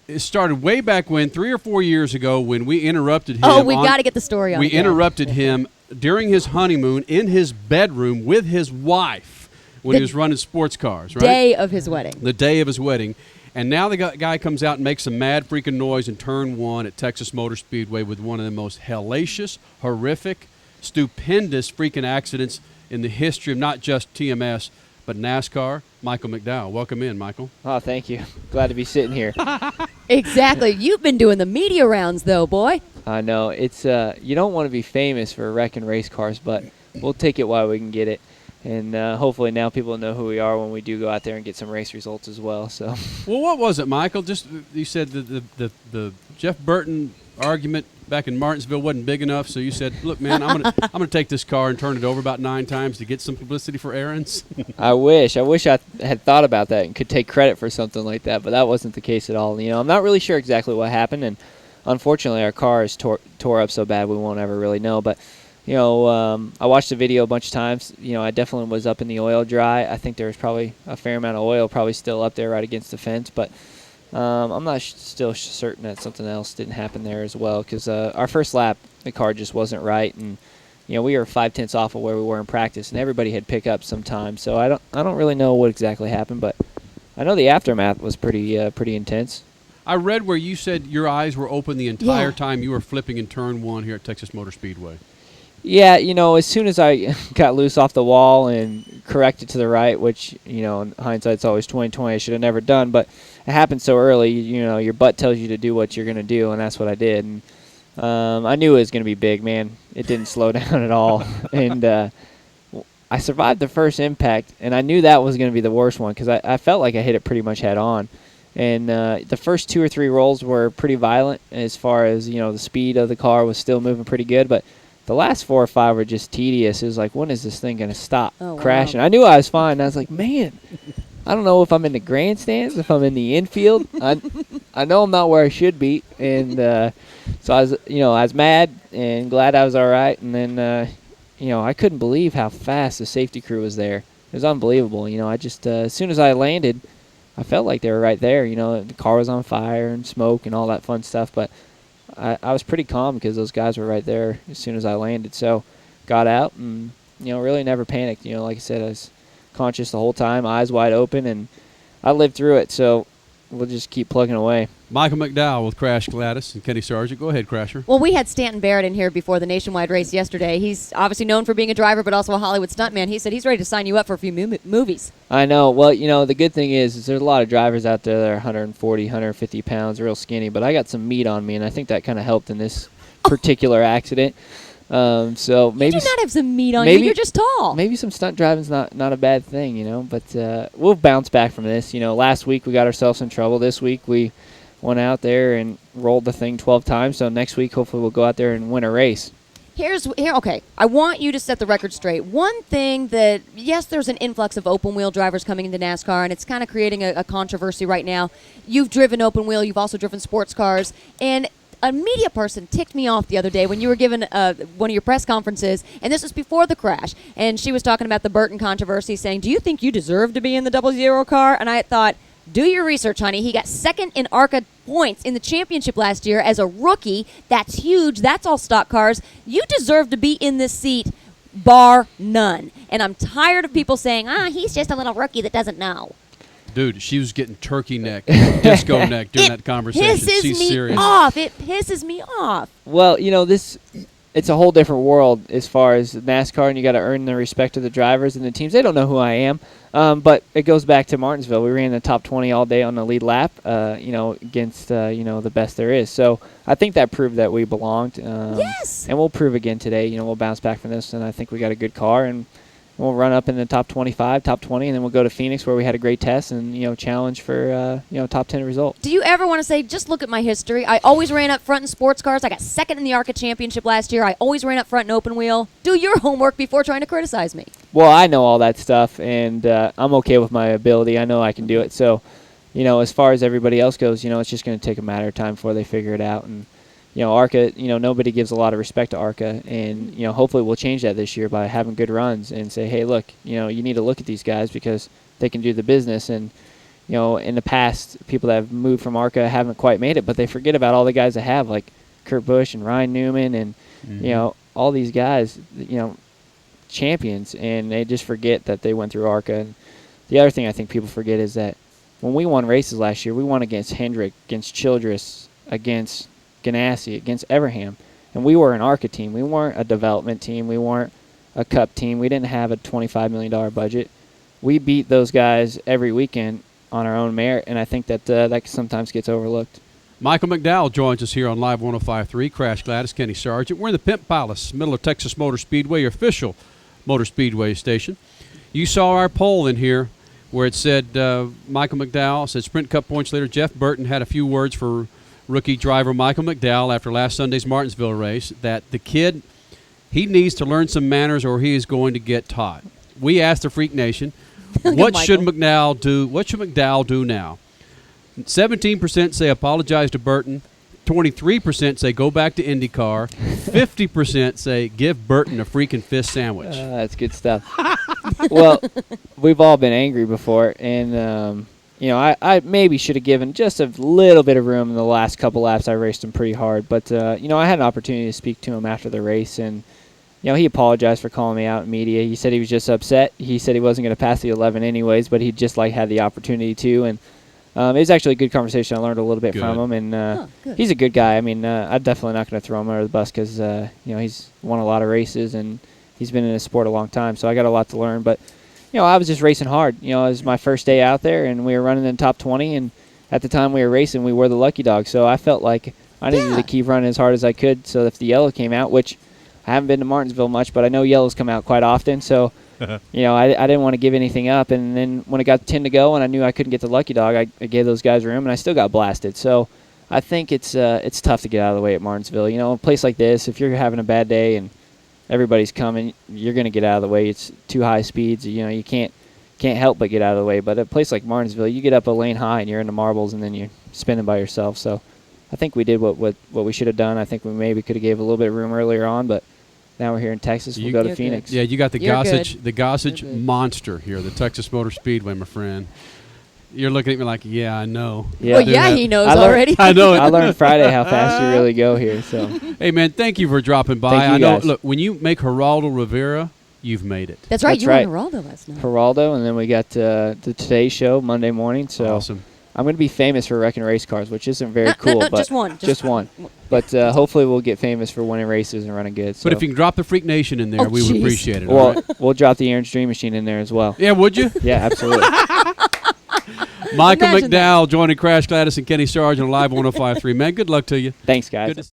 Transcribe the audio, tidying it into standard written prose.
it started way back when, 3 or 4 years ago, when we interrupted him. Oh, we've got to get the story on. We interrupted him during his honeymoon in his bedroom with his wife when he was running sports cars, right? Day of his wedding. The day of his wedding. And now the guy comes out and makes some mad freaking noise in turn 1 at Texas Motor Speedway with one of the most hellacious, horrific, stupendous freaking accidents in the history of not just TMS, but NASCAR. Michael McDowell. Welcome in, Michael. Oh, thank you. Glad to be sitting here. Exactly. You've been doing the media rounds, though, boy. I know. It's you don't want to be famous for wrecking race cars, but we'll take it while we can get it. And hopefully now people know who we are when we do go out there and get some race results as well. So. Well, what was it, Michael? Just you said the Jeff Burton argument back in Martinsville wasn't big enough, so you said, "Look, man, I'm gonna take this car and turn it over about 9 times to get some publicity for Aaron's." I wish I had thought about that and could take credit for something like that, but that wasn't the case at all. You know, I'm not really sure exactly what happened, and unfortunately, our car is tore up so bad we won't ever really know, but. You know, I watched the video a bunch of times. You know, I definitely was up in the oil dry. I think there was probably a fair amount of oil probably still up there right against the fence. But I'm not still certain that something else didn't happen there as well because our first lap, the car just wasn't right. And, you know, we were 5/10 off of where we were in practice, and everybody had pickups sometimes. So I don't really know what exactly happened, but I know the aftermath was pretty intense. I read where you said your eyes were open the entire time you were flipping in turn 1 here at Texas Motor Speedway. Yeah, you know, as soon as I got loose off the wall and corrected to the right, which, you know, in hindsight's always 20/20, I should have never done, but it happened so early, you know, your butt tells you to do what you're going to do, and that's what I did. And I knew it was going to be big, man. It didn't slow down at all. And I survived the first impact, and I knew that was going to be the worst one because I felt like I hit it pretty much head on. And the first 2 or 3 rolls were pretty violent as far as, you know, the speed of the car was still moving pretty good, but the last 4 or 5 were just tedious. It was like, when is this thing going to stop crashing? Wow. I knew I was fine. I was like, man, I don't know if I'm in the grandstands, if I'm in the infield. I know I'm not where I should be. And so I was mad and glad I was all right. And then, you know, I couldn't believe how fast the safety crew was there. It was unbelievable. You know, I just, as soon as I landed, I felt like they were right there. You know, the car was on fire and smoke and all that fun stuff. But I was pretty calm because those guys were right there as soon as I landed. So got out and, you know, really never panicked. You know, like I said, I was conscious the whole time, eyes wide open, and I lived through it. So we'll just keep plugging away. Michael McDowell with Crash Gladys and Kenny Sargent. Go ahead, Crasher. Well, we had Stanton Barrett in here before the nationwide race yesterday. He's obviously known for being a driver, but also a Hollywood stuntman. He said he's ready to sign you up for a few movies. I know. Well, you know, the good thing is there's a lot of drivers out there that are 140, 150 pounds, real skinny, but I got some meat on me, and I think that kind of helped in this particular accident. So maybe you do not have some meat on you. You're just tall. Maybe some stunt driving's not a bad thing, you know. But we'll bounce back from this. You know, last week we got ourselves in trouble. This week we went out there and rolled the thing 12 times. So next week hopefully we'll go out there and win a race. Okay, I want you to set the record straight. One thing that, yes, there's an influx of open-wheel drivers coming into NASCAR, and it's kind of creating a controversy right now. You've driven open-wheel. You've also driven sports cars. And a media person ticked me off the other day when you were given one of your press conferences, and this was before the crash, and she was talking about the Burton controversy, saying, do you think you deserve to be in the 00 car? And I thought, do your research, honey. He got second in ARCA points in the championship last year as a rookie. That's huge. That's all stock cars. You deserve to be in this seat, bar none. And I'm tired of people saying, he's just a little rookie that doesn't know. Dude, she was getting turkey neck, disco neck during that conversation. She's serious. It pisses me off. Well, you know, it's a whole different world as far as NASCAR, and you got to earn the respect of the drivers and the teams. They don't know who I am. But it goes back to Martinsville. We ran the top 20 all day on the lead lap, you know, against, you know, the best there is. So I think that proved that we belonged. Yes. And we'll prove again today. You know, we'll bounce back from this, and I think we got a good car, and we'll run up in the top 25, top 20, and then we'll go to Phoenix where we had a great test and, you know, challenge for, you know, top 10 result. Do you ever want to say, just look at my history? I always ran up front in sports cars. I got second in the ARCA championship last year. I always ran up front in open wheel. Do your homework before trying to criticize me. Well, I know all that stuff, and I'm okay with my ability. I know I can do it. So, you know, as far as everybody else goes, you know, it's just going to take a matter of time before they figure it out. And, you know, ARCA, you know, nobody gives a lot of respect to ARCA, and, you know, hopefully we'll change that this year by having good runs and say, hey, look, you know, you need to look at these guys because they can do the business. And, in the past, people that have moved from ARCA haven't quite made it, but they forget about all the guys that have, like Kurt Busch and Ryan Newman and, all these guys, champions, and they just forget that they went through ARCA. And the other thing I think people forget is that when we won races last year, we won against Hendrick, against Childress, against Ganassi, against Everham, and we were an ARCA team. We weren't a development team. We weren't a cup team. We didn't have a $25 million budget. We beat those guys every weekend on our own merit, and I think that that sometimes gets overlooked. Michael McDowell joins us here on Live 105.3, Crash Gladys, Kenny Sargent. We're in the Pimp Palace, middle of Texas Motor Speedway, your official Motor Speedway station. You saw our poll in here where it said Michael McDowell said Sprint Cup points leader Jeff Burton had a few words for rookie driver Michael McDowell after last Sunday's Martinsville race, that the kid, he needs to learn some manners or he is going to get taught. We asked the Freak Nation, what should McDowell do? What should McDowell do now? 17% say apologize to Burton. 23% say go back to IndyCar. 50% say give Burton a freaking fist sandwich. That's good stuff. Well, we've all been angry before, and I maybe should have given just a little bit of room in the last couple laps. I raced him pretty hard, but I had an opportunity to speak to him after the race, and he apologized for calling me out in media. He said he was just upset. He said he wasn't going to pass the 11 anyways, but he just had the opportunity to. And it was actually a good conversation. I learned a little bit from him, and he's a good guy. I mean, I'm definitely not going to throw him under the bus because he's won a lot of races and he's been in the sport a long time. So I got a lot to learn. But I was just racing hard. It was my first day out there, and we were running in the top 20. And at the time we were racing, we were the lucky dog. So I felt like I needed to keep running as hard as I could. So if the yellow came out, which I haven't been to Martinsville much, but I know yellows come out quite often. So, I didn't want to give anything up. And then when it got 10 to go and I knew I couldn't get the lucky dog, I gave those guys room, and I still got blasted. So I think it's tough to get out of the way at Martinsville. A place like this, if you're having a bad day and everybody's coming, you're going to get out of the way. It's too high speeds. You can't help but get out of the way. But at a place like Martinsville, you get up a lane high and you're in the marbles, and then you're spinning by yourself. So I think we did what we should have done. I think we maybe could have gave a little bit of room earlier on, but now we're here in Texas. We'll go to Phoenix. Yeah, you got the Gossage monster here, the Texas Motor Speedway, my friend. You're looking at me like, yeah, I know. Yeah. Well, he knows already. I know it. I learned Friday how fast you really go here. So, hey, man, thank you for dropping by. Thank you guys. Look, when you make Geraldo Rivera, you've made it. That's right. You were on Geraldo last night. Geraldo, and then we got the Today Show Monday morning. So awesome. I'm going to be famous for wrecking race cars, which isn't very cool. But just one. But hopefully we'll get famous for winning races and running good. So. But if you can drop the Freak Nation in there, we would appreciate it. Well, we'll drop the Aaron's Dream Machine in there as well. Yeah, would you? Yeah, absolutely. Michael McDowell joining Crash Gladys and Kenny Sargent on Live 105.3. Man, good luck to you. Thanks, guys.